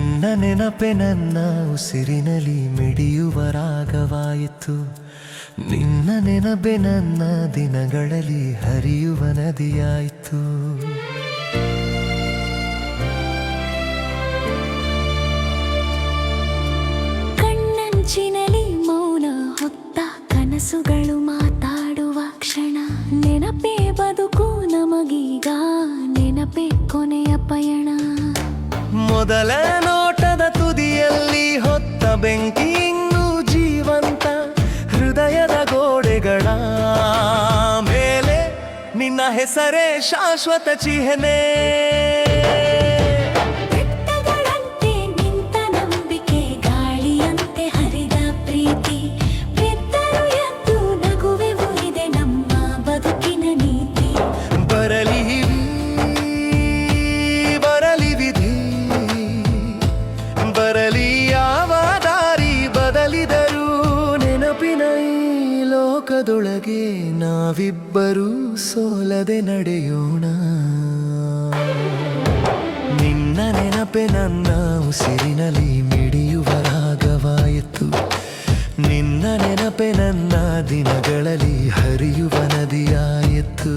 ನಿನ್ನ ನೆನಪೆ ನನ್ನ ಉಸಿರಿನಲ್ಲಿ ಮಿಡಿಯುವ ರಾಗವಾಯಿತು. ನಿನ್ನ ನೆನಪೆ ನನ್ನ ದಿನಗಳಲ್ಲಿ ಹರಿಯುವ ನದಿಯಾಯಿತು. ಕಣ್ಣಂಚಿನಲ್ಲಿ ಮೌನ ಹೊತ್ತ ಕನಸುಗಳು ಮಾತಾಡುವ ಕ್ಷಣ. ನೆನಪೇ ಬದುಕು ನಮಗೀಗ, ನೆನಪೇ ಕೊನೆಯ ಪಯಣ. ಮೊದಲ ನೋಟದ ತುದಿಯಲ್ಲಿ ಹೊತ್ತ ಬೆಂಕಿ ಇನ್ನೂ ಜೀವಂತ. ಹೃದಯದ ಗೋಡೆಗಳ ಮೇಲೆ ನಿನ್ನ ಹೆಸರೇ ಶಾಶ್ವತ ಚಿಹ್ನೆ. ಬೆಟ್ಟಗಳಂತೆ ನಿಂತ ನಂಬಿಕೆ, ಗಾಳಿಯಂತೆ ಹರಿದ ಪ್ರೀತಿ. ಬಿದ್ದರೂ ಎದ್ದು ನಗುವೆವು, ಇದೆ ನಮ್ಮ ಬದುಕಿನ ನೀತಿ. ಬರಲಿ ವಿಧಿ, ಬರಲಿ ಯಾವ ದಾರಿ ಬದಲಿದರೂ, ನೆನಪಿನ ಈ ಲೋಕದೊಳಗೆ ನಾವಿಬ್ಬರೂ ಸೋಲದೆ ನಡೆಯೋಣ. ನಿನ್ನ ನೆನಪೆ ನನ್ನ ಉಸಿರಿನಲ್ಲಿ ಮಿಡಿಯುವ ರಾಗವಾಯಿತು. ನಿನ್ನ ನೆನಪೆ ನನ್ನ ದಿನಗಳಲ್ಲಿ ಹರಿಯುವ ನದಿಯಾಯಿತು.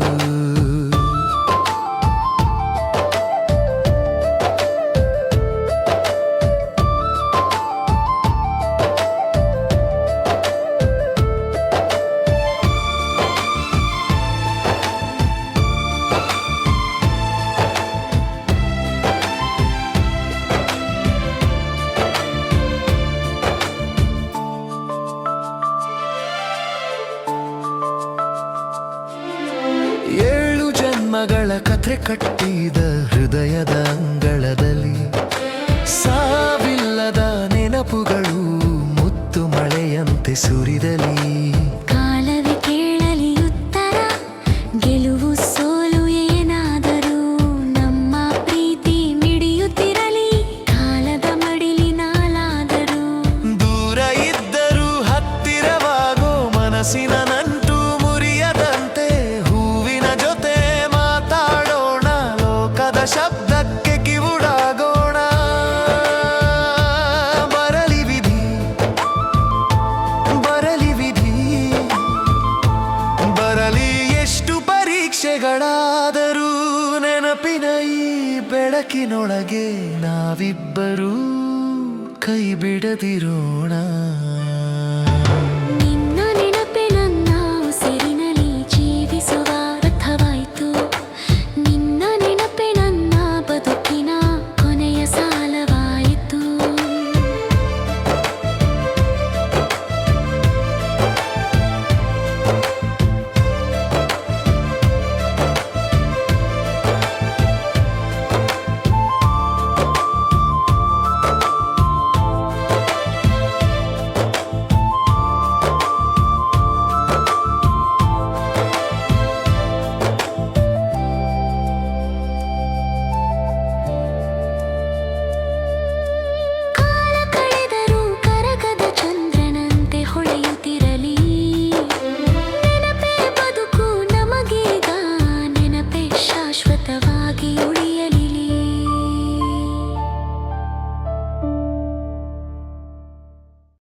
ಮಗಳ ಕಥೆ ಕಟ್ಟಿದ ಹೃದಯದ ಅಂಗಳದಲ್ಲಿ, ಸಾವಿಲ್ಲದ ನೆನಪುಗಳು ಮುತ್ತು ಮಳೆಯಂತೆ ಸುರಿದಲಿ. ಕಾಲವೇ ಕೇಳಲಿ ಉತ್ತರ, ಗೆಲುವು ಸೋಲು ಏನಾದರೂ ನಮ್ಮ ಪ್ರೀತಿ ಮಿಡಿಯುತ್ತಿರಲಿ. ಕಾಲದ ಮಡಿಲಿನಾಲಾದರೂ ದೂರ ಇದ್ದರೂ ಹತ್ತಿರವಾಗೋ ಮನಸ್ಸಿನ ನಂಟು ಮುರಿಯದಂತೆ, ಹೂವಿನ ಜೊತೆ ಮಾತಾಡೋಣ, ಲೋಕದ ಶಬ್ದಕ್ಕೆ ಕಿವುಡಾಗೋಣ. ಬರಲಿ ವಿಧಿ, ಬರಲಿ ವಿಧಿ, ಬರಲಿ ಎಷ್ಟು ಪರೀಕ್ಷೆಗಳಾದರೂ, ನೆನಪಿನ ಈ ಬೆಳಕಿನೊಳಗೆ ನಾವಿಬ್ಬರೂ ಕೈ ಬಿಡದಿರೋಣ.